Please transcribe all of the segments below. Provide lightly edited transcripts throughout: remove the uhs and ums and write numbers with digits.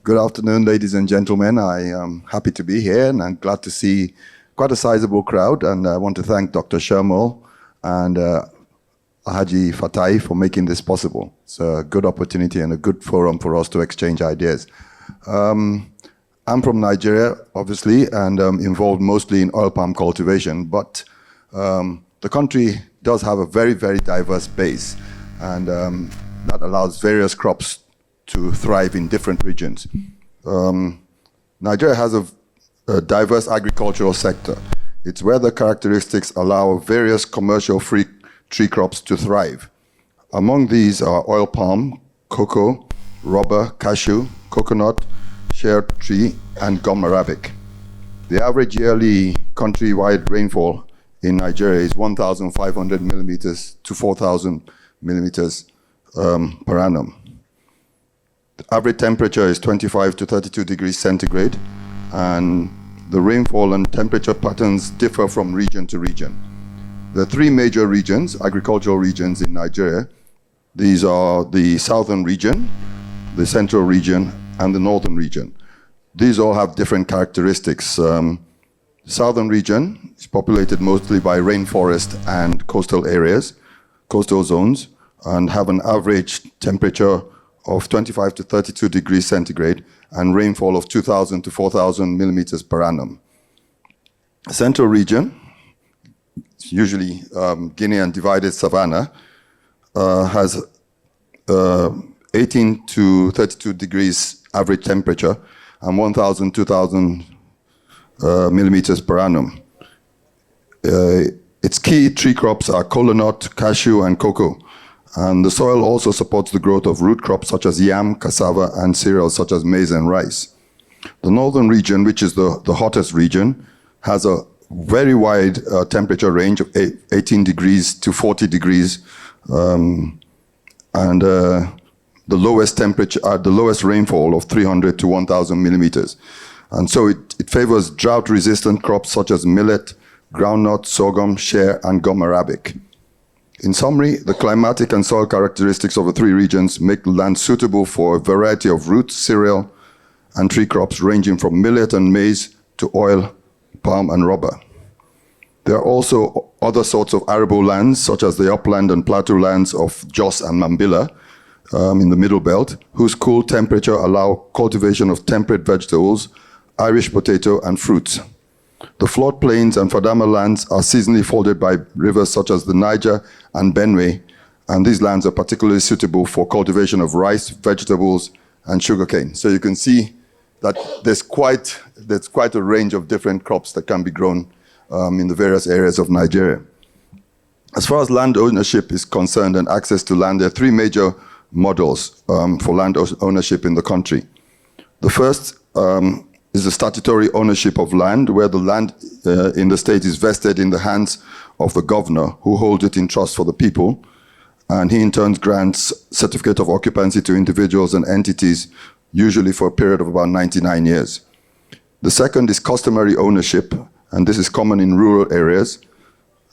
Good afternoon, ladies and gentlemen. I am happy to be here, and I'm glad to see quite a sizable crowd. And I want to thank Dr. Shermel and Haji Fatai for making this possible. It's a good opportunity and a good forum for us to exchange ideas. I'm from Nigeria, obviously, and involved mostly in oil palm cultivation, but the country does have a very, very diverse base, and that allows various crops to thrive in different regions. Nigeria has a diverse agricultural sector. Its weather characteristics allow various commercial free tree crops to thrive. Among these are oil palm, cocoa, rubber, cashew, coconut, shea tree, and gum arabic. The average yearly countrywide rainfall in Nigeria is 1,500 millimeters to 4,000 millimeters per annum. The average temperature is 25 to 32 degrees centigrade, and the rainfall and temperature patterns differ from region to region. There are three major regions, agricultural regions in Nigeria. These are the southern region, the central region, and the northern region. These all have different characteristics. The southern region is populated mostly by rainforest and coastal areas, coastal zones, and have an average temperature of 25 to 32 degrees centigrade and rainfall of 2,000 to 4,000 millimeters per annum. The central region, usually Guinea and divided savanna, has 18 to 32 degrees average temperature and 1,000, 2,000 millimeters per annum. Its key tree crops are kola nut, cashew, and cocoa. And the soil also supports the growth of root crops such as yam, cassava, and cereals such as maize and rice. The northern region, which is the hottest region, has a very wide temperature range of 18 degrees to 40 degrees, and the lowest temperature, the lowest rainfall of 300 to 1,000 millimeters. And so it favors drought-resistant crops such as millet, groundnut, sorghum, shea, and gum arabic. In summary, the climatic and soil characteristics of the three regions make the land suitable for a variety of roots, cereal, and tree crops ranging from millet and maize to oil, palm, and rubber. There are also other sorts of arable lands, such as the upland and plateau lands of Jos and Mambilla in the Middle Belt, whose cool temperature allow cultivation of temperate vegetables, Irish potato, and fruits. The floodplains and Fadama lands are seasonally folded by rivers such as the Niger and Benue, and these lands are particularly suitable for cultivation of rice, vegetables, and sugarcane. So you can see that there's quite a range of different crops that can be grown in the various areas of Nigeria. As far as land ownership is concerned and access to land, there are three major models for land ownership in the country. The first is the statutory ownership of land, where the land in the state is vested in the hands of the governor, who holds it in trust for the people, and he in turn grants certificate of occupancy to individuals and entities, usually for a period of about 99 years. The second is customary ownership, and this is common in rural areas.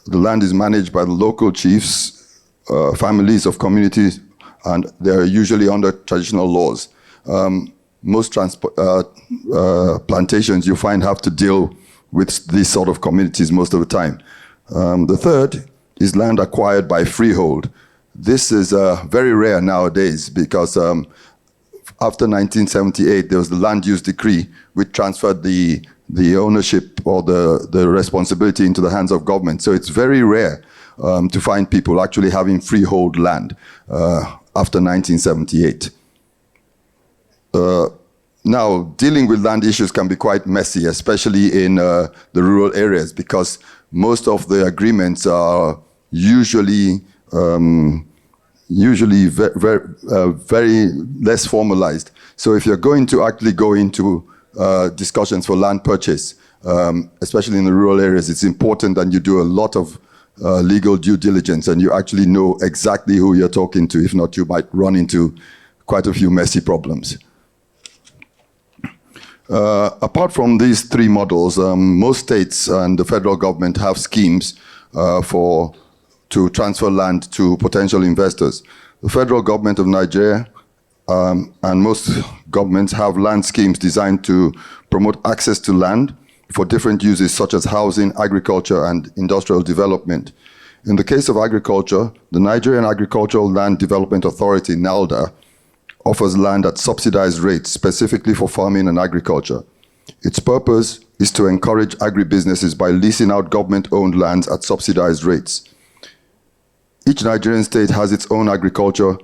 The land is managed by the local chiefs, families of communities, and they are usually under traditional laws. Most plantations you find have to deal with these sort of communities most of the time. The third is land acquired by freehold. This is very rare nowadays because after 1978, there was the land use decree which transferred the ownership or the responsibility into the hands of government. So it's very rare to find people actually having freehold land after 1978. Now, dealing with land issues can be quite messy, especially in the rural areas, because most of the agreements are usually very less formalized. So if you're going to actually go into discussions for land purchase, especially in the rural areas, it's important that you do a lot of legal due diligence and you actually know exactly who you're talking to. If not, you might run into quite a few messy problems. Apart from these three models, most states and the federal government have schemes to transfer land to potential investors. The federal government of Nigeria and most governments have land schemes designed to promote access to land for different uses such as housing, agriculture, and industrial development. In the case of agriculture, the Nigerian Agricultural Land Development Authority, NALDA, offers land at subsidized rates specifically for farming and agriculture. Its purpose is to encourage agribusinesses by leasing out government-owned lands at subsidized rates. Each Nigerian state has its own agricultural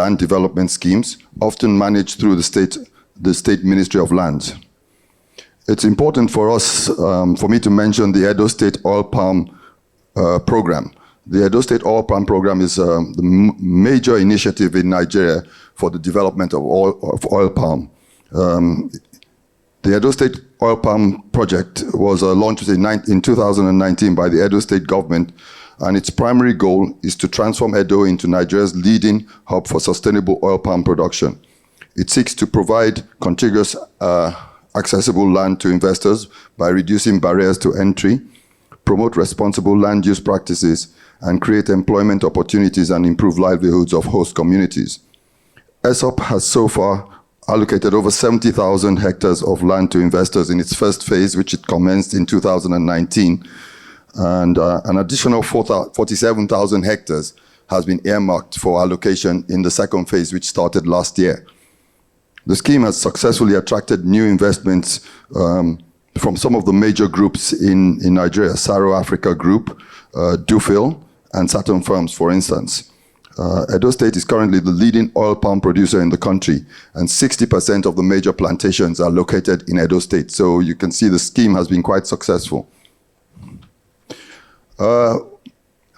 land development schemes, often managed through the state Ministry of Lands. It's important for us, for me to mention the Edo State Oil Palm Program. The Edo State Oil Palm Program is the major initiative in Nigeria for the development of oil palm. The Edo State Oil Palm Project was launched in 2019 by the Edo State government, and its primary goal is to transform Edo into Nigeria's leading hub for sustainable oil palm production. It seeks to provide contiguous accessible land to investors by reducing barriers to entry, promote responsible land use practices, and create employment opportunities and improve livelihoods of host communities. ESOP has so far allocated over 70,000 hectares of land to investors in its first phase, which it commenced in 2019, and an additional 47,000 hectares has been earmarked for allocation in the second phase, which started last year. The scheme has successfully attracted new investments from some of the major groups in Nigeria, Saro Africa Group, Dufil, and Saturn Firms, for instance. Edo State is currently the leading oil palm producer in the country, and 60% of the major plantations are located in Edo State. So you can see the scheme has been quite successful.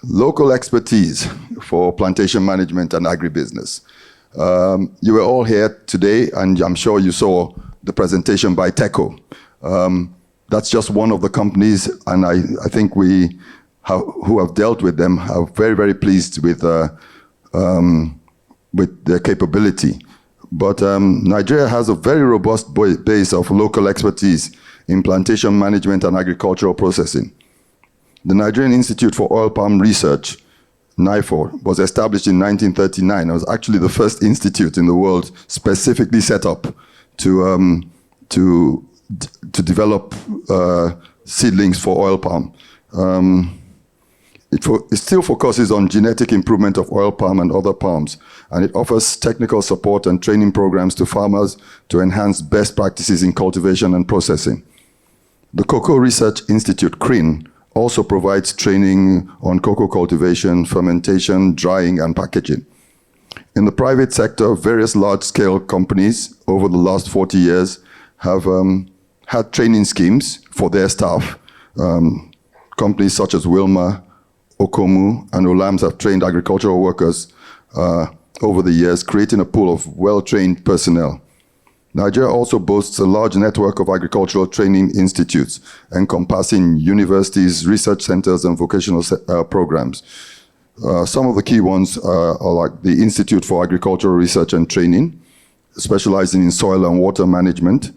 Local expertise for plantation management and agribusiness. You were all here today, and I'm sure you saw the presentation by TECO. That's just one of the companies, and I think who have dealt with them are very, very pleased with their capability. But Nigeria has a very robust base of local expertise in plantation management and agricultural processing. The Nigerian Institute for Oil Palm Research, NIFOR, was established in 1939. It was actually the first institute in the world specifically set up to develop seedlings for oil palm. It still focuses on genetic improvement of oil palm and other palms, and it offers technical support and training programs to farmers to enhance best practices in cultivation and processing. The Cocoa Research Institute, CRIN, also provides training on cocoa cultivation, fermentation, drying, and packaging. In the private sector, various large-scale companies over the last 40 years have had training schemes for their staff. Companies such as Wilma, Okomu, and Olams have trained agricultural workers over the years, creating a pool of well-trained personnel. Nigeria also boasts a large network of agricultural training institutes, encompassing universities, research centers, and vocational programs. Some of the key ones are like the Institute for Agricultural Research and Training, specializing in soil and water management,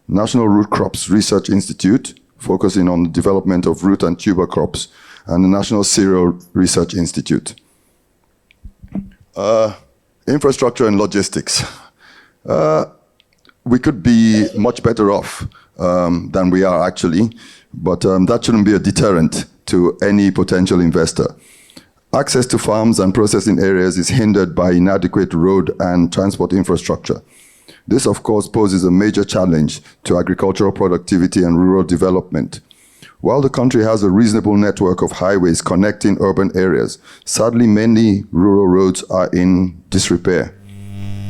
National Root Crops Research Institute, focusing on the development of root and tuber crops, and the National Cereal Research Institute. Infrastructure and logistics. We could be much better off than we are actually, but that shouldn't be a deterrent to any potential investor. Access to farms and processing areas is hindered by inadequate road and transport infrastructure. This, of course, poses a major challenge to agricultural productivity and rural development. While the country has a reasonable network of highways connecting urban areas, sadly many rural roads are in disrepair.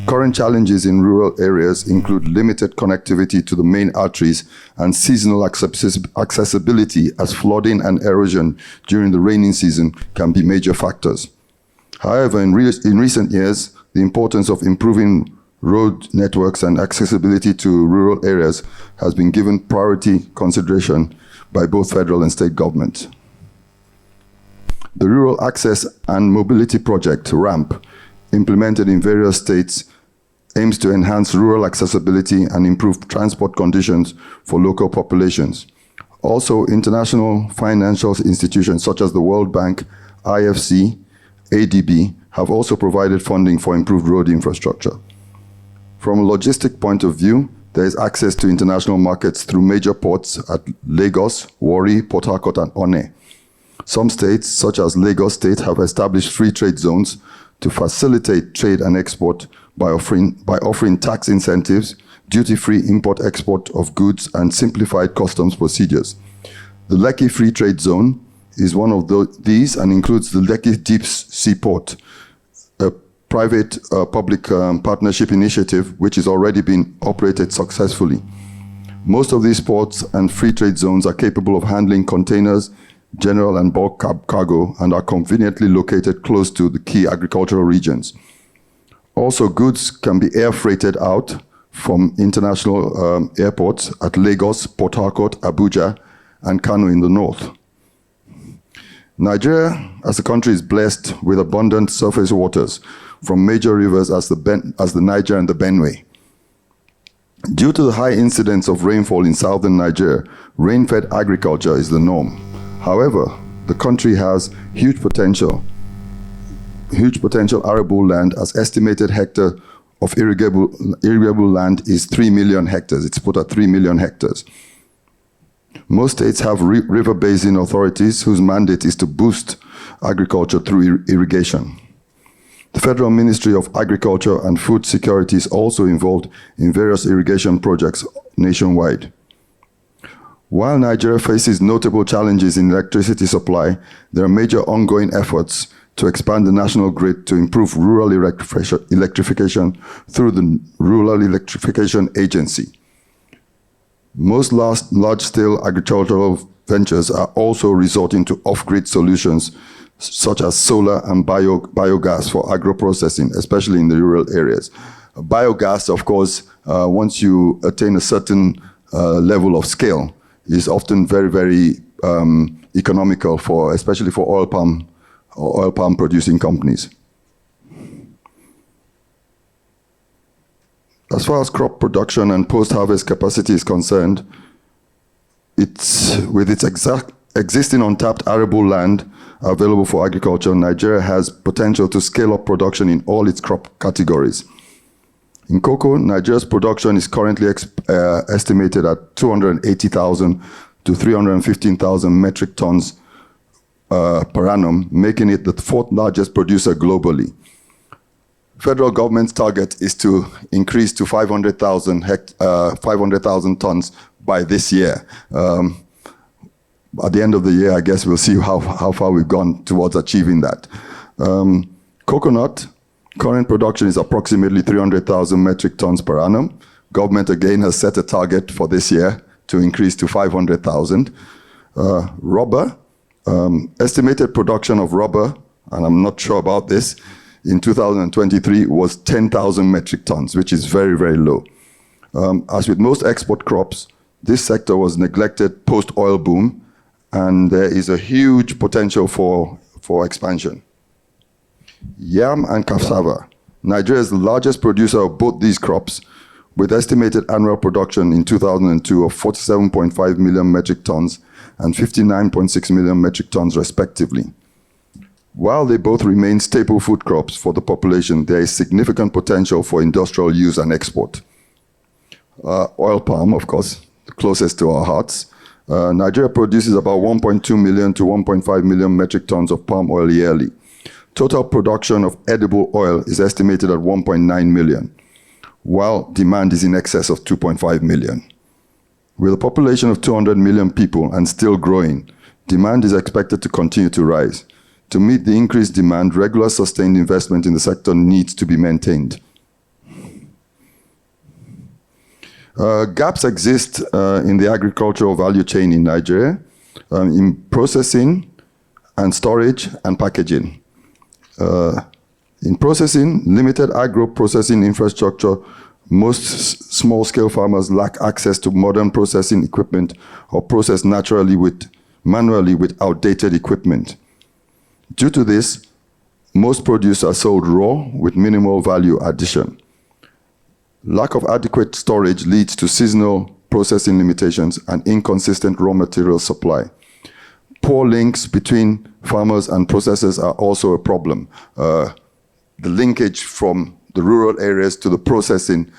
Current challenges in rural areas include limited connectivity to the main arteries and seasonal accessibility, as flooding and erosion during the rainy season can be major factors. However, in recent years, the importance of improving road networks and accessibility to rural areas has been given priority consideration by both federal and state governments. The Rural Access and Mobility Project, RAMP, implemented in various states, aims to enhance rural accessibility and improve transport conditions for local populations. Also, international financial institutions such as the World Bank, IFC, ADB have also provided funding for improved road infrastructure. From a logistic point of view, there is access to international markets through major ports at Lagos, Warri, Port Harcourt, and Onne. Some states, such as Lagos State, have established free trade zones to facilitate trade and export by offering tax incentives, duty-free import-export of goods, and simplified customs procedures. The Lekki Free Trade Zone is one of these and includes the Lekki Deep Seaport, a private-public partnership initiative which is already being operated successfully. Most of these ports and free trade zones are capable of handling containers, general and bulk cargo, and are conveniently located close to the key agricultural regions. Also, goods can be air freighted out from international airports at Lagos, Port Harcourt, Abuja, and Kano in the north. Nigeria, as a country, is blessed with abundant surface waters from major rivers as the Niger and the Benue. Due to the high incidence of rainfall in southern Nigeria, rain-fed agriculture is the norm. However, the country has huge potential arable land, as estimated hectare of irrigable land is 3 million hectares. It's put at 3 million hectares. Most states have river basin authorities whose mandate is to boost agriculture through irrigation. The Federal Ministry of Agriculture and Food Security is also involved in various irrigation projects nationwide. While Nigeria faces notable challenges in electricity supply, there are major ongoing efforts to expand the national grid to improve rural electrification through the Rural Electrification Agency. Most large-scale agricultural ventures are also resorting to off-grid solutions such as solar and biogas for agro-processing, especially in the rural areas. Biogas, of course, once you attain a certain level of scale, is often very, very economical, especially for oil palm producing companies. As far as crop production and post-harvest capacity is concerned, with its existing untapped arable land available for agriculture, Nigeria has potential to scale up production in all its crop categories. In cocoa, Nigeria's production is currently estimated at 280,000 to 315,000 metric tons per annum, making it the fourth largest producer globally. Federal government's target is to increase to 500,000 tons by this year. At the end of the year, I guess we'll see how far we've gone towards achieving that. Coconut, current production is approximately 300,000 metric tons per annum. Government again has set a target for this year to increase to 500,000. Rubber, estimated production of rubber, and I'm not sure about this, in 2023 was 10,000 metric tons, which is very, very low. As with most export crops, this sector was neglected post-oil boom, and there is a huge potential for expansion. Yam and cassava. Nigeria is the largest producer of both these crops, with estimated annual production in 2002 of 47.5 million metric tons and 59.6 million metric tons respectively. While they both remain staple food crops for the population, there is significant potential for industrial use and export. Oil palm, of course, the closest to our hearts. Nigeria produces about 1.2 million to 1.5 million metric tons of palm oil yearly. Total production of edible oil is estimated at 1.9 million, while demand is in excess of 2.5 million. With a population of 200 million people and still growing, demand is expected to continue to rise. To meet the increased demand, regular sustained investment in the sector needs to be maintained. Gaps exist in the agricultural value chain in Nigeria, in processing and storage and packaging. In processing, limited agro-processing infrastructure, most small-scale farmers lack access to modern processing equipment or process manually with outdated equipment. Due to this, most produce are sold raw with minimal value addition. Lack of adequate storage leads to seasonal processing limitations and inconsistent raw material supply. Poor links between farmers and processors are also a problem. The linkage from the rural areas to the processing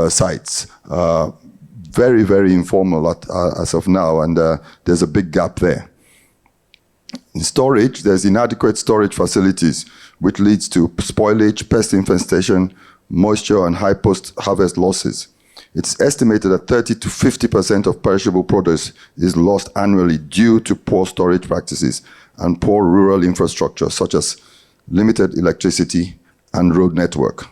sites. Very, very informal as of now, and there's a big gap there. In storage, there's inadequate storage facilities, which leads to spoilage, pest infestation, moisture, and high post-harvest losses. It's estimated that 30 to 50% of perishable produce is lost annually due to poor storage practices and poor rural infrastructure, such as limited electricity and road network.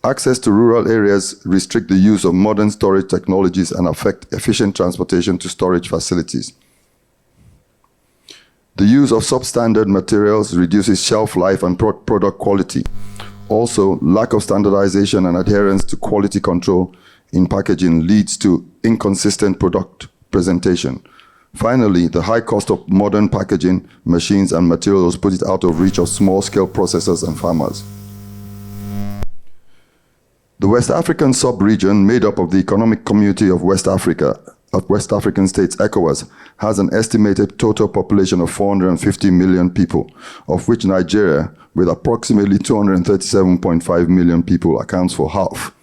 Access to rural areas restrict the use of modern storage technologies and affect efficient transportation to storage facilities. The use of substandard materials reduces shelf life and product quality. Also, lack of standardization and adherence to quality control in packaging leads to inconsistent product presentation. Finally, the high cost of modern packaging, machines, and materials put it out of reach of small-scale processors and farmers. The West African sub-region, made up of the Economic Community of West Africa, of West African states, ECOWAS, has an estimated total population of 450 million people, of which Nigeria, with approximately 237.5 million people, accounts for half.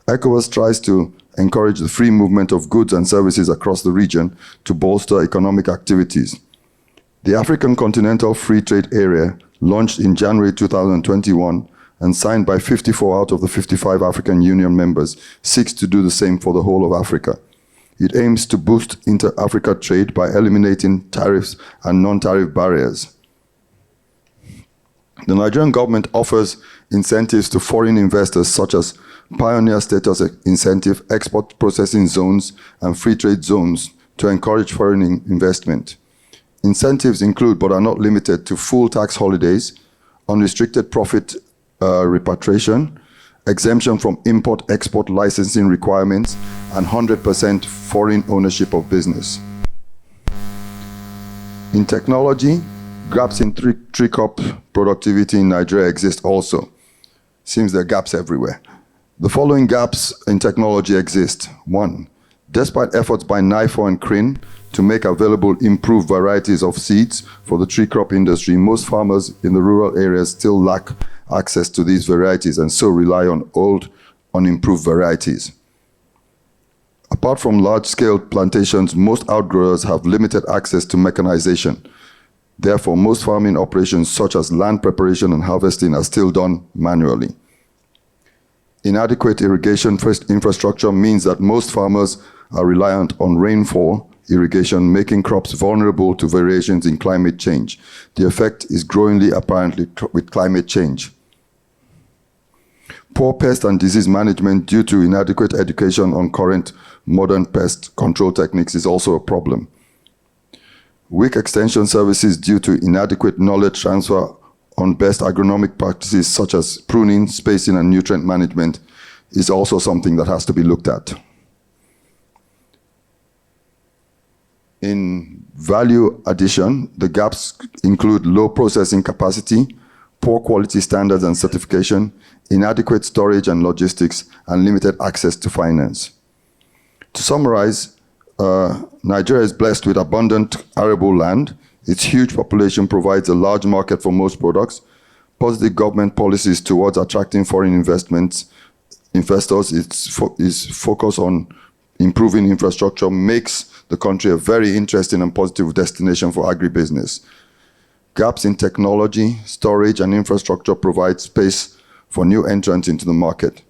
ECOWAS tries to encourage the free movement of goods and services across the region to bolster economic activities. The African Continental Free Trade Area, launched in January 2021 and signed by 54 out of the 55 African Union members, seeks to do the same for the whole of Africa. It aims to boost inter-Africa trade by eliminating tariffs and non-tariff barriers. The Nigerian government offers incentives to foreign investors, such as Pioneer Status Incentive, Export Processing Zones, and Free Trade Zones to encourage foreign investment. Incentives include, but are not limited to, full tax holidays, unrestricted profit repatriation, exemption from import-export licensing requirements, and 100% foreign ownership of business. In technology, gaps in tree crop productivity in Nigeria exist also. Seems there are gaps everywhere. The following gaps in technology exist. 1. Despite efforts by NIFO and CRIN to make available improved varieties of seeds for the tree crop industry, most farmers in the rural areas still lack access to these varieties and so rely on old, unimproved varieties. Apart from large-scale plantations, most outgrowers have limited access to mechanization. Therefore, most farming operations such as land preparation and harvesting are still done manually. Inadequate irrigation infrastructure means that most farmers are reliant on rainfall irrigation, making crops vulnerable to variations in climate change. The effect is growingly apparent with climate change. Poor pest and disease management due to inadequate education on current modern pest control techniques is also a problem. Weak extension services due to inadequate knowledge transfer on best agronomic practices such as pruning, spacing, and nutrient management is also something that has to be looked at. In value addition, the gaps include low processing capacity, poor quality standards and certification, inadequate storage and logistics, and limited access to finance. To summarize, Nigeria is blessed with abundant arable land. Its huge population provides a large market for most products. Positive government policies towards attracting foreign investors, its focus on improving infrastructure makes the country a very interesting and positive destination for agribusiness. Gaps in technology, storage, and infrastructure provide space for new entrants into the market.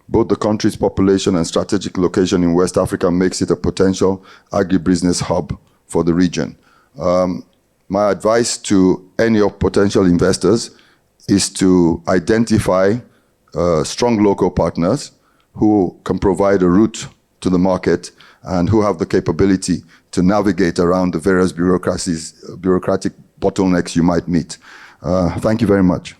Both the country's population and strategic location in West Africa makes it a potential agribusiness hub for the region. My advice to any of potential investors is to identify strong local partners who can provide a route to the market and who have the capability to navigate around the various bureaucratic bottlenecks you might meet. Thank you very much.